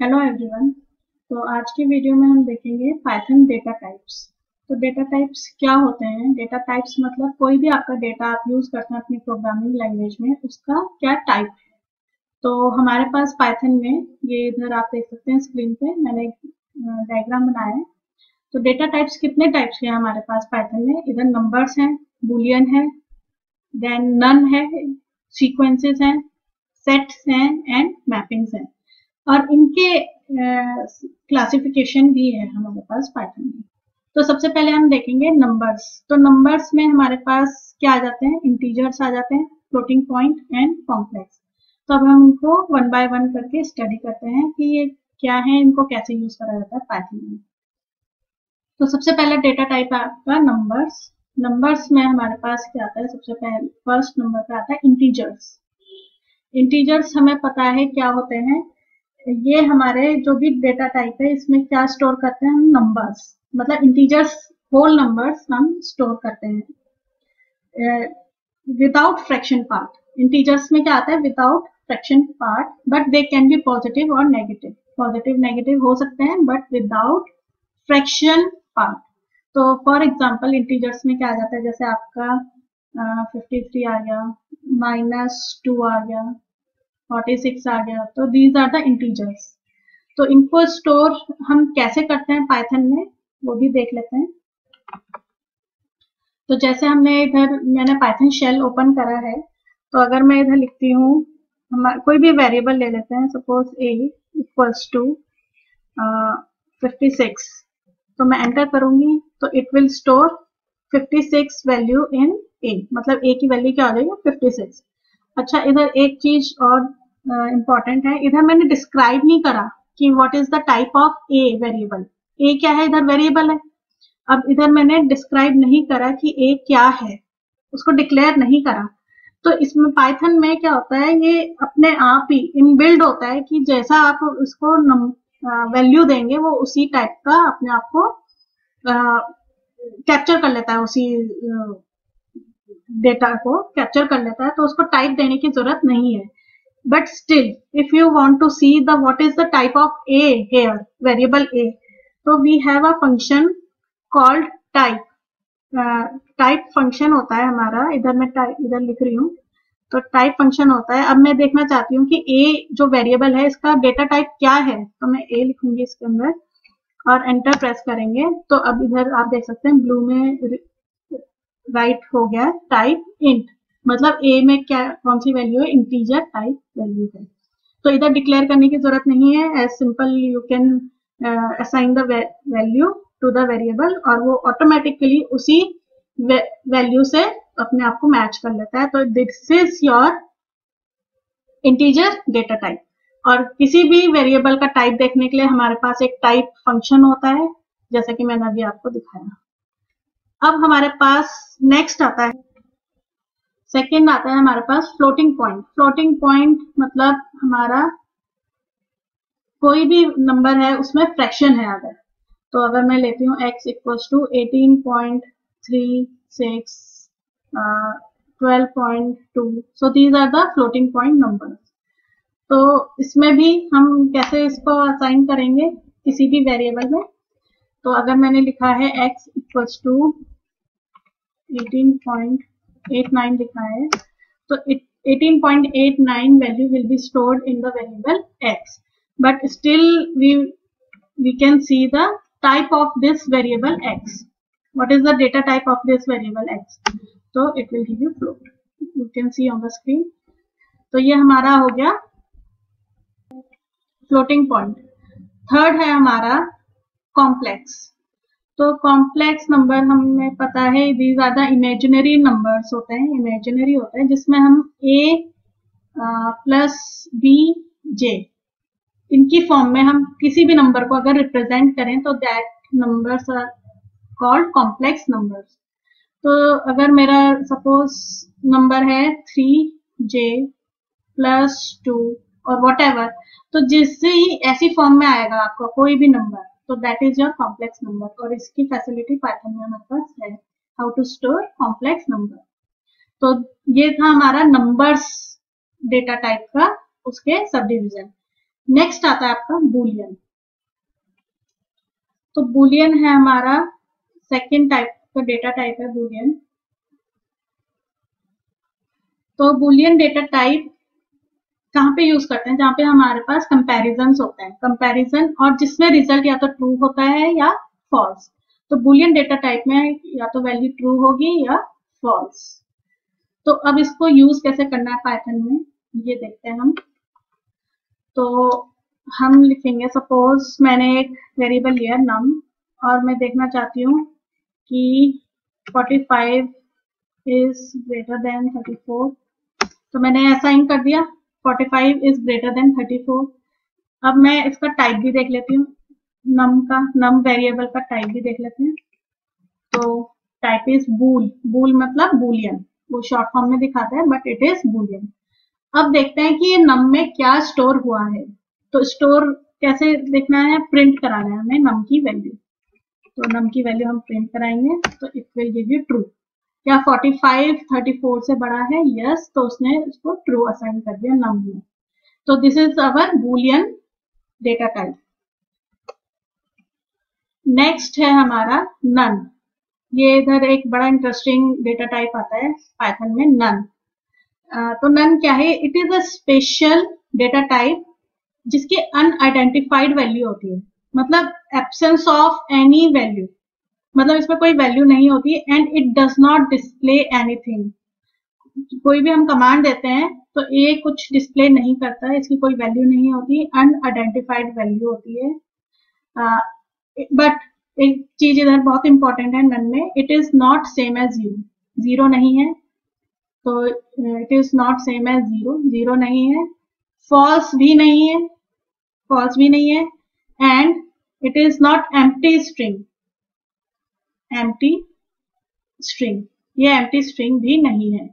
Hello everyone. तो आज की वीडियो में हम देखेंगे पाइथन डेटा टाइप्स। तो डेटा टाइप्स क्या होते हैं? डेटा टाइप्स मतलब कोई भी आपका डेटा आप यूज करते हैं अपनी प्रोग्रामिंग लैंग्वेज में, उसका क्या टाइप है। तो हमारे पास पाइथन में ये इधर आप देख सकते हैं स्क्रीन पे मैंने डायग्राम बनाया है। तो डेटा टाइप्स कितने टाइप्स के हैं हमारे पास पाइथन में? इधर नंबर्स हैं, बुलियन है, देन नन है, सीक्वेंसेस हैं, सेट्स हैं एंड मैपिंग्स हैं। और इनके क्लासिफिकेशन भी है हमारे पास पाइथन में। तो सबसे पहले हम देखेंगे नंबर्स। तो नंबर्स में हमारे पास क्या आ जाते हैं? इंटीजर्स आ जाते हैं, फ्लोटिंग पॉइंट एंड कॉम्प्लेक्स। तो अब हम इनको वन बाय वन करके स्टडी करते हैं कि ये क्या है, इनको कैसे यूज करा जाता है पाइथन में। तो सबसे पहले डेटा टाइप आपका नंबर्स। नंबर्स में हमारे पास क्या आता है? सबसे पहले फर्स्ट नंबर पे आता है इंटीजर्स। इंटीजर्स हमें पता है क्या होते हैं। ये हमारे जो भी डेटा टाइप है इसमें क्या स्टोर करते हैं? हम नंबर्स, मतलब इंटीजर्स, होल नंबर्स हम स्टोर करते हैं विदाउट फ्रैक्शन पार्ट। इंटीजर्स में क्या आता है? Without fraction part, but they can be positive और नेगेटिव। पॉजिटिव नेगेटिव हो सकते हैं बट विदाउट फ्रैक्शन पार्ट। तो फॉर एग्जाम्पल इंटीजर्स में क्या आ जाता है? जैसे आपका 53 आ गया, -2 आ गया, 46 आ गया। तो दीज आर द इंटीजर्स। तो इनको स्टोर हम कैसे करते हैं पाइथन में वो भी देख लेते हैं। तो जैसे मैंने पाइथन शेल ओपन करा है। तो अगर मैं इधर लिखती हूँ, कोई भी वेरिएबल ले लेते हैं, सपोज a इक्वल्स टू 56। तो मैं एंटर करूंगी तो it will store 56 value in a, मतलब a की वैल्यू क्या आ जाएगी? 56। अच्छा, इधर एक चीज और इम्पॉर्टेंट है, इधर मैंने डिस्क्राइब नहीं करा कि what is the type of a variable. ए क्या है? इधर वेरिएबल है। अब इधर मैंने डिस्क्राइब नहीं करा कि ए क्या है, उसको डिक्लेयर नहीं करा। तो इसमें पाइथन में क्या होता है, ये अपने आप ही इनबिल्ड होता है कि जैसा आप उसको वैल्यू देंगे वो उसी टाइप का अपने आप को कैप्चर कर लेता है, उसी डेटा को कैप्चर कर लेता है। तो उसको टाइप देने की जरूरत नहीं है। But still, if you want to see the what is the type of a here, variable a, so we have a function called type. Type function होता है हमारा, इधर मैं इधर लिख रही हूँ। तो टाइप फंक्शन होता है। अब मैं देखना चाहती हूँ कि a जो वेरिएबल है इसका डेटा टाइप क्या है। तो मैं a लिखूंगी इसके अंदर और एंटर प्रेस करेंगे। तो अब इधर आप देख सकते हैं ब्लू में राइट हो गया टाइप इंट, मतलब a में क्या कौन सी वैल्यू है? इंटीजर टाइप वैल्यू है। तो इधर डिक्लेयर करने की जरूरत नहीं है। As simple you can assign the value to the variable और वो ऑटोमेटिकली उसी वैल्यू से अपने आप को मैच कर लेता है। तो this is your integer data type. और किसी भी वेरिएबल का टाइप देखने के लिए हमारे पास एक टाइप फंक्शन होता है, जैसा कि मैंने अभी आपको दिखाया। अब हमारे पास नेक्स्ट आता है, सेकेंड आता है हमारे पास फ्लोटिंग पॉइंट। फ्लोटिंग पॉइंट मतलब हमारा कोई भी नंबर है उसमें फ्रैक्शन है अगर। तो अगर मैं लेती हूँ x equals to 18.36 12.2, so these are the floating point number. तो इसमें भी हम कैसे इसको असाइन करेंगे किसी भी वेरिएबल में? तो अगर मैंने लिखा है x इक्वल्स टू 18.89 लिखा है, तो 18.89 value will be stored in the variable x, but still we can see the type of this variable x. What is the data type of this variable x? So it will give you float. You can see on the screen. तो ये हमारा हो गया floating point. Third है हमारा complex. तो complex number हमें पता है these are the imaginary numbers होते हैं, इमेजिनरी होते हैं जिसमें हम a प्लस b j इनकी फॉर्म में हम किसी भी नंबर को अगर रिप्रेजेंट करें तो that numbers are called complex numbers. तो अगर मेरा सपोज नंबर है 3j प्लस 2 और वॉट एवर, तो जिससे ही ऐसी फॉर्म में आएगा आपका कोई भी नंबर, तो that is your complex number. और इसकी फैसिलिटी पाइथन में हमारे पास है, how to store complex number. तो ये था हमारा नंबर्स डेटा टाइप का उसके सब डिवीजन। नेक्स्ट आता है आपका बूलियन। तो बूलियन है हमारा सेकेंड टाइप का डेटा टाइप है बूलियन। तो बूलियन डेटा टाइप कहाँ पे यूज करते हैं? जहाँ पे हमारे पास कंपैरिजन होते हैं, कंपैरिजन, और जिसमें रिजल्ट या तो ट्रू होता है या फॉल्स। तो बूलियन डेटा टाइप में या तो वैल्यू ट्रू होगी या फॉल्स। तो अब इसको यूज कैसे करना है पाइथन में, ये देखते हैं हम। तो हम लिखेंगे, सपोज मैंने एक वेरिएबल लिया नम, और मैं देखना चाहती हूँ कि 45 इज ग्रेटर देन 34। तो मैंने ऐसा इन कर दिया, 45 इज ग्रेटर देन 34। अब मैं इसका टाइप भी देख लेती हूँ, नम वेरिएबल का टाइप भी देख लेते हैं। तो टाइप इज बूल, बूल मतलब बूलियन, वो शॉर्ट फॉर्म में दिखाता है बट इट इज बूलियन। अब देखते हैं कि ये नम में क्या स्टोर हुआ है। तो स्टोर कैसे देखना है? प्रिंट कराना है हमें नम की वैल्यू। तो नम की वैल्यू हम प्रिंट कराएंगे, तो it will give you true. क्या 45 34 से बड़ा है? यस, तो उसने इसको ट्रू असाइन कर दिया नम में। तो this is our Boolean data type. Next है हमारा नन। ये इधर एक बड़ा इंटरेस्टिंग डेटा टाइप आता है पाइथन में, नन। तो नन क्या है? It is a special data type जिसकी अनआइडेंटिफाइड वैल्यू होती है, मतलब एब्सेंस ऑफ एनी वैल्यू, मतलब इसमें कोई वैल्यू नहीं होती, and it does not display anything. कोई भी हम कमांड देते हैं तो ये कुछ डिस्प्ले नहीं करता है, इसकी कोई वैल्यू नहीं होती, अनआइडेंटिफाइड वैल्यू होती है। बट एक चीज इधर बहुत इंपॉर्टेंट है नन में, it is not same as zero, zero नहीं है। तो it is not same as zero, zero नहीं है, फॉल्स भी नहीं है, फॉल्स भी नहीं है, and it is not empty string, empty string, ये एम्प्टी स्ट्रिंग भी नहीं है।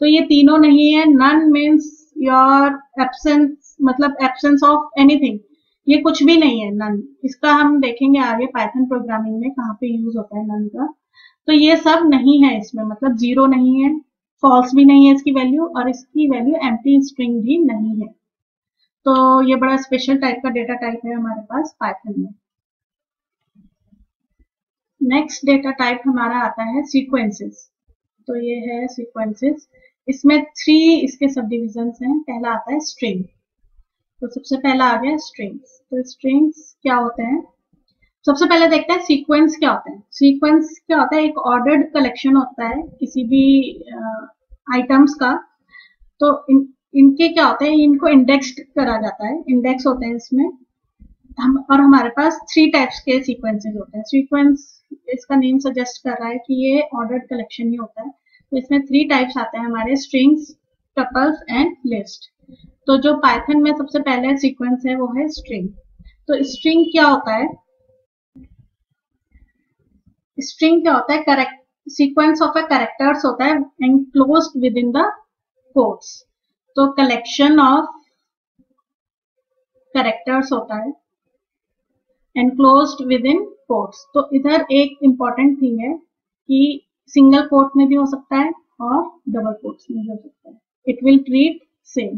तो ये तीनों नहीं है। नन मीन्स योर एब्सेंस, मतलब एब्सेंस ऑफ एनीथिंग, ये कुछ भी नहीं है नन। इसका हम देखेंगे आगे पाइथन प्रोग्रामिंग में कहाँ पे यूज होता है नन का। तो ये सब नहीं है इसमें, मतलब जीरो नहीं है, फॉल्स भी नहीं है इसकी वैल्यू, और इसकी वैल्यू एम्प्टी स्ट्रिंग भी नहीं है। तो ये बड़ा स्पेशल टाइप का डेटा टाइप है हमारे पास पाइथन में। नेक्स्ट डेटा टाइप हमारा आता है सीक्वेंसेस। तो ये है सीक्वेंसेस, इसमें 3 इसके सब डिविजन्स हैं। पहला आता है स्ट्रिंग। तो सबसे पहला आ गया स्ट्रिंग्स। तो स्ट्रिंग्स क्या होते हैं? सबसे पहले देखते हैं सीक्वेंस क्या होता है। सीक्वेंस क्या होता है? एक ऑर्डर्ड कलेक्शन होता है किसी भी आइटम्स का। तो इनके क्या होते हैं? इनको इंडेक्स्ड करा जाता है, इंडेक्स होते हैं इसमें। और हमारे पास 3 टाइप्स के सीक्वेंसेस होते हैं। सीक्वेंस इसका नेम सजेस्ट कर रहा है कि ये ऑर्डर्ड कलेक्शन ही होता है। तो इसमें 3 टाइप्स आते हैं हमारे, स्ट्रिंग्स, टपल्स एंड लिस्ट। तो जो पाइथन में सबसे पहले सीक्वेंस है वो है स्ट्रिंग। तो स्ट्रिंग क्या होता है? स्ट्रिंग क्या होता है? Correct sequence of a characters होता है enclosed with in the quotes. तो कलेक्शन ऑफ कैरेक्टर्स होता है एनक्लोज्ड विद इन कोट्स। तो इधर एक इंपॉर्टेंट थिंग है कि सिंगल कोट में भी हो सकता है और डबल कोट्स में भी हो सकता है, इट विल ट्रीट सेम।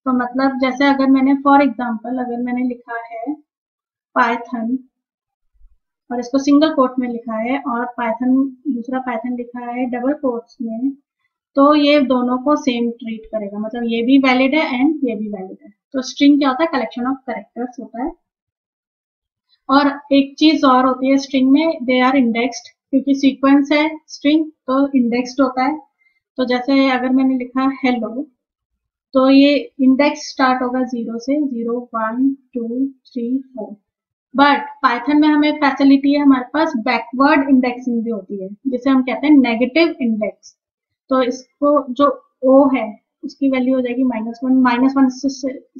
तो मतलब जैसे अगर मैंने फॉर एग्जांपल अगर मैंने लिखा है पाइथन और इसको सिंगल कोट में लिखा है, और पाइथन दूसरा पाइथन लिखा है डबल कोट्स में, तो ये दोनों को सेम ट्रीट करेगा, मतलब ये भी वैलिड है एंड ये भी वैलिड है। तो स्ट्रिंग क्या होता है? कलेक्शन ऑफ कैरेक्टर्स होता है। और एक चीज और होती है स्ट्रिंग में, दे आर इंडेक्स्ड, क्योंकि सीक्वेंस है स्ट्रिंग तो इंडेक्स्ड होता है। तो जैसे अगर मैंने लिखा हेलो, तो ये इंडेक्स स्टार्ट होगा 0 से, 0 1 2 3 4। बट पाइथन में हमें फैसिलिटी है, हमारे पास बैकवर्ड इंडेक्सिंग भी होती है, जिसे हम कहते हैं नेगेटिव इंडेक्स। तो इसको जो ओ है उसकी वैल्यू हो जाएगी -1, -1 से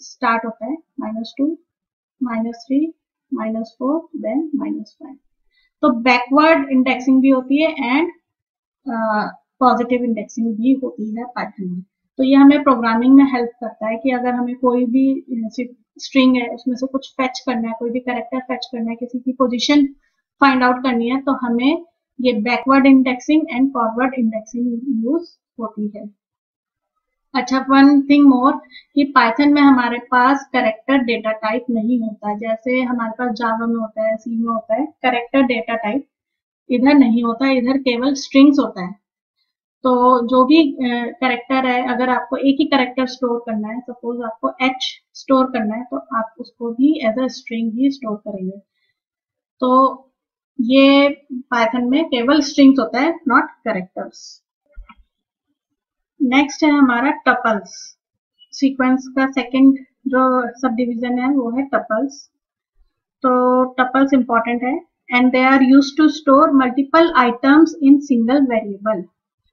स्टार्ट होता है, -2 -3 -4 देन -5। तो बैकवर्ड इंडेक्सिंग भी होती है एंड पॉजिटिव इंडेक्सिंग भी होती है पाइथन में। तो ये हमें प्रोग्रामिंग में हेल्प करता है कि अगर हमें कोई भी स्ट्रिंग है उसमें से कुछ फेच करना है, कोई भी कैरेक्टर फेच करना है, किसी की पोजीशन फाइंड आउट करनी है, तो हमें ये backward indexing and forward indexing use होती है। अच्छा, वन थिंग मोर कि पाइथन में हमारे पास कैरेक्टर डेटा टाइप नहीं होता है, जैसे हमारे पास जावा में होता है, सी में होता है कैरेक्टर डेटा टाइप, इधर नहीं होता है, इधर केवल स्ट्रिंग्स होता है। तो जो भी कैरेक्टर है, अगर आपको एक ही कैरेक्टर स्टोर करना है, सपोज आपको एच स्टोर करना है, तो आप उसको भी एज अ स्ट्रिंग ही स्टोर करेंगे। तो ये पाइथन में केवल स्ट्रिंग्स होता है, नॉट कैरेक्टर्स। नेक्स्ट है हमारा टपल्स। सीक्वेंस का सेकंड जो सब डिवीजन है वो है टपल्स। तो टपल्स इंपॉर्टेंट है and they are used to store multiple items in single variable.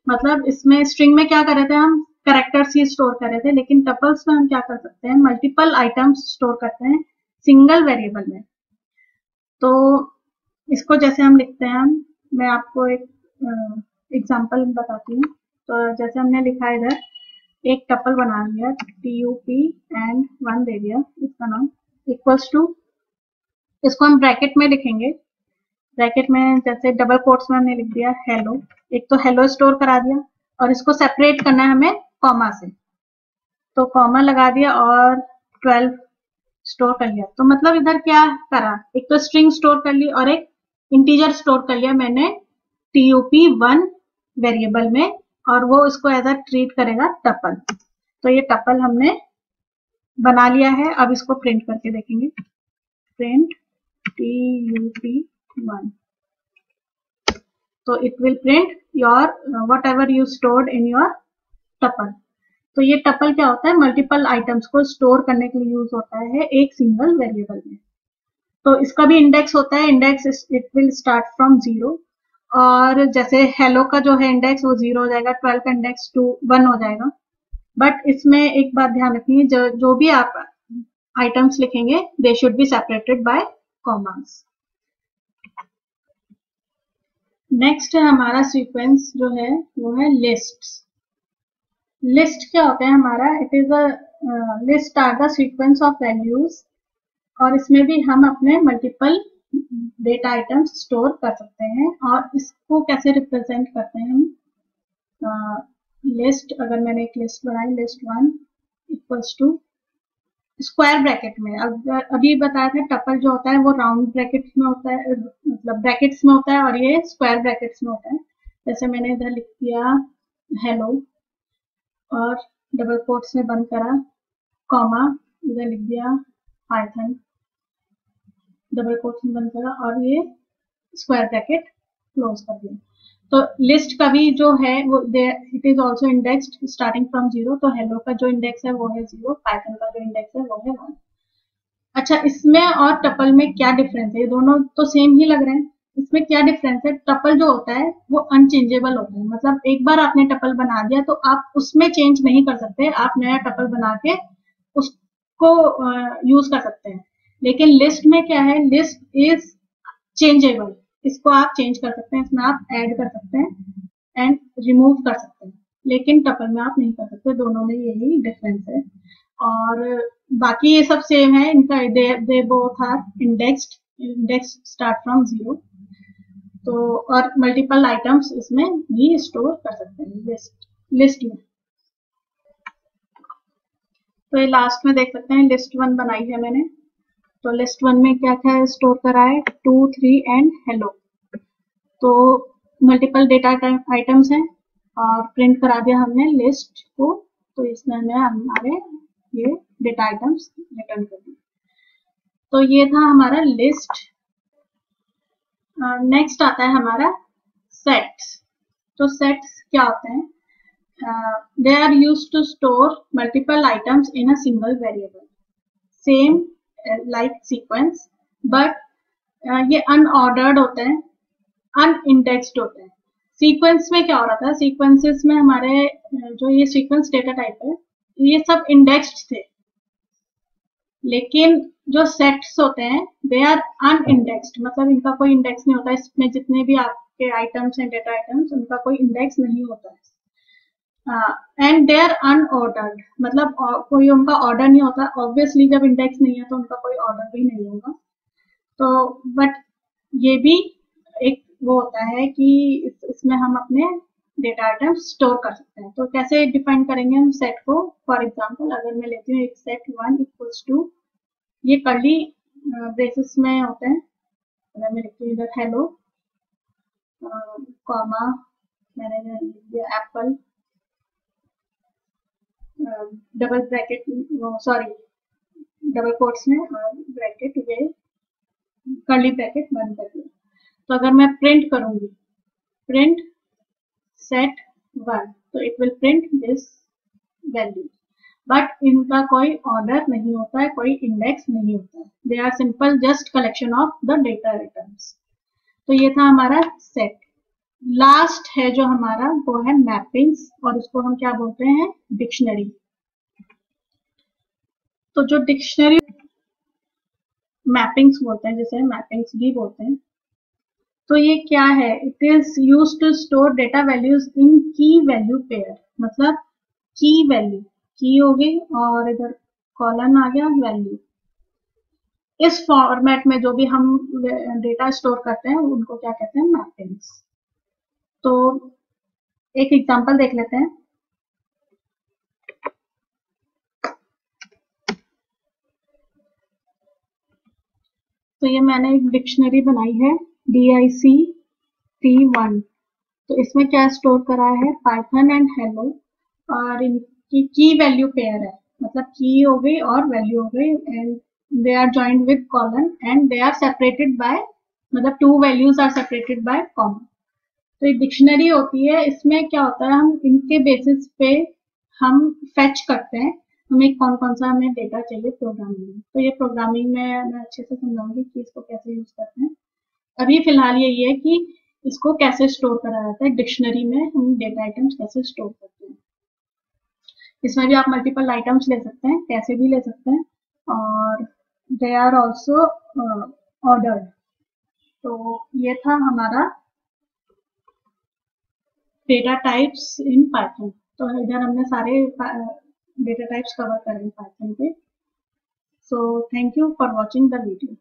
मतलब इसमें स्ट्रिंग में क्या कर रहे थे हम, कैरेक्टर्स ही स्टोर कर रहे थे, लेकिन टपल्स में हम क्या कर सकते हैं, मल्टीपल आइटम्स स्टोर करते हैं सिंगल वेरिएबल में। तो इसको जैसे हम लिखते हैं, मैं आपको एक एग्जांपल बताती हूँ। तो जैसे हमने लिखा है इधर, एक टपल बना लिया tup एंड वन दे दिया, इसका नाम इक्वल्स टू, इसको हम ब्रैकेट में लिखेंगे। ब्रैकेट में जैसे डबल कोट्स में हमने लिख दिया हेलो, एक तो हेलो स्टोर करा दिया, और इसको सेपरेट करना है हमें कॉमा से, तो कॉमा लगा दिया और 12 स्टोर कर लिया। तो मतलब इधर क्या करा, एक तो स्ट्रिंग स्टोर कर ली और एक इंटीजर स्टोर कर लिया मैंने tup1 वेरिएबल में, और वो इसको एज अ ट्रीट करेगा टपल। तो ये टपल हमने बना लिया है। अब इसको प्रिंट करके देखेंगे, प्रिंट tup1, तो it will print your what ever you stored in your tuple. तो ये टपल क्या होता है, मल्टीपल आइटम्स को स्टोर करने के लिए यूज होता है एक सिंगल वेरिएबल में। तो इसका भी इंडेक्स होता है, index it will start from 0, और जैसे हेलो का जो है इंडेक्स वो 0 हो जाएगा, 12 का इंडेक्स 1 हो जाएगा। बट इसमें एक बात ध्यान रखनी है, जो भी आप आइटम्स लिखेंगे they should be separated by commas. Next है हमारा सीक्वेंस जो है वो है लिस्ट्स। लिस्ट क्या होता है हमारा, it is a list or the sequence of values, और इसमें भी हम अपने मल्टीपल डेटा आइटम्स स्टोर कर सकते हैं। और इसको कैसे रिप्रेजेंट करते हैं हम, लिस्ट, अगर मैंने एक लिस्ट बनाई list 1 equals to square bracket में, अभी बताया था टपल जो होता है वो राउंड ब्रैकेट्स में होता है, मतलब ब्रैकेट्स में होता है, और ये स्क्वायर ब्रैकेट्स में होता है। जैसे मैंने इधर लिख दिया हेलो और डबल कोट्स में बंद करा, कॉमा, इधर लिख दिया पाइथन, डबल कोट्स में बंद करा, और ये स्क्वायर ब्रैकेट क्लोज कर दिया। तो लिस्ट का भी जो है वो it is also indexed starting from 0। तो हेलो का जो इंडेक्स है वो है 0, पाइथन का जो इंडेक्स है वो है 1। अच्छा, इसमें और टपल में क्या डिफरेंस है, ये दोनों तो सेम ही लग रहे हैं। इसमें क्या डिफरेंस है, टपल जो होता है वो अनचेंजेबल होता है, मतलब एक बार आपने टपल बना दिया तो आप उसमें चेंज नहीं कर सकते, आप नया टपल बना के उसको यूज कर सकते हैं। लेकिन लिस्ट में क्या है, लिस्ट इज चेंजेबल, इसको आप चेंज कर सकते हैं, इसमें आप ऐड कर सकते हैं एंड रिमूव कर सकते हैं, लेकिन टपल में आप नहीं कर सकते। दोनों में यही डिफरेंस है, और बाकी ये सब सेम है इनका, they both are indexed, index start from 0। तो और मल्टीपल आइटम्स इसमें भी स्टोर कर सकते हैं लिस्ट में। तो ये लास्ट में देख सकते हैं लिस्ट 1 बनाई है मैंने। तो लिस्ट 1 में क्या क्या स्टोर करा है, 2, 3 एंड हेलो। तो मल्टीपल डेटा आइटम्स हैं और प्रिंट करा दिया हमने लिस्ट को, तो इसमें हमें हमारे ये डेटा आइटम्स रिटर्न कर दिए। तो ये था हमारा लिस्ट। नेक्स्ट आता है हमारा सेट्स। तो सेट्स क्या होते हैं, they are used to store multiple items in a single variable, same like sequence, but ये अनऑर्डर्ड होते हैं, अनइंडेक्स्ड होते हैं। सीक्वेंस में क्या हो रहा था, सीक्वेंसेस में हमारे जो ये सीक्वेंस डेटा टाइप है ये सब इंडेक्स्ड थे, लेकिन जो सेट्स होते हैं दे आर अनइंडेक्स्ड, मतलब इनका कोई इंडेक्स नहीं होता। इसमें जितने भी आपके आइटम्स हैं, डेटा आइटम्स, उनका कोई इंडेक्स नहीं होता है। एंड दे आर अनऑर्डर्ड, मतलब कोई उनका ऑर्डर नहीं होता। ऑब्वियसली जब इंडेक्स नहीं है तो उनका कोई ऑर्डर भी नहीं होगा। तो बट ये भी एक वो होता है कि इसमें हम अपने डेटा आइटम स्टोर कर सकते हैं। तो कैसे डिफाइन करेंगे हम सेट को? फॉर एग्जांपल अगर मैं लेती हूँ एक सेट 1 इक्वल्स टू, ये कर्ली ब्रेसेस में होते हैं, अगर मैं लिखती हूँ इधर हेलो कॉमा, मैंने लिख दिया Apple, double bracket, sorry double quotes में और ब्रैकेट ये कर्ली ब्रैकेट बंद कर दिया। तो अगर मैं प्रिंट करूंगी प्रिंट सेट 1, तो it will print this value, but इनका कोई ऑर्डर नहीं होता है, कोई इंडेक्स नहीं होता है, they are simple just collection of the data items. तो ये था हमारा सेट। लास्ट है जो हमारा वो है मैपिंग्स, और उसको हम क्या बोलते हैं? डिक्शनरी। तो जो डिक्शनरी मैपिंग्स बोलते हैं, जिसे मैपिंग्स भी बोलते हैं, तो ये क्या है? It is use to store data values in key value pair. मतलब की वैल्यू, की हो गई और इधर कॉलन आ गया वैल्यू। इस फॉर्मेट में जो भी हम डेटा स्टोर करते हैं उनको क्या कहते हैं? मैपिंग्स। तो एक एग्जांपल देख लेते हैं। तो ये मैंने एक डिक्शनरी बनाई है DICT1। तो इसमें क्या स्टोर करा है? पाइथन एंड हेलो, और इनकी की वैल्यू पेयर है, मतलब की हो गई और वैल्यू हो गई, and they are joined with colon and they are separated by, मतलब two values are separated by comma. तो ये डिक्शनरी होती है। इसमें क्या होता है? हम इनके बेसिस पे हम फेच करते हैं हमें कौन कौन सा हमें डेटा चाहिए प्रोग्रामिंग में। तो ये प्रोग्रामिंग में मैं अच्छे से समझाऊंगी कि इसको कैसे यूज करते हैं। अभी फिलहाल यही है कि इसको कैसे स्टोर करा जाता है, डिक्शनरी में हम डेटा आइटम्स कैसे स्टोर करते हैं। इसमें भी आप मल्टीपल आइटम्स ले सकते हैं, कैसे भी ले सकते हैं, और दे आर ऑल्सो ऑर्डर्ड। तो ये था हमारा डेटा टाइप्स इन पाइथन। तो इधर हमने सारे डेटा टाइप्स कवर करें पाइथन पे। So thank you for watching the video.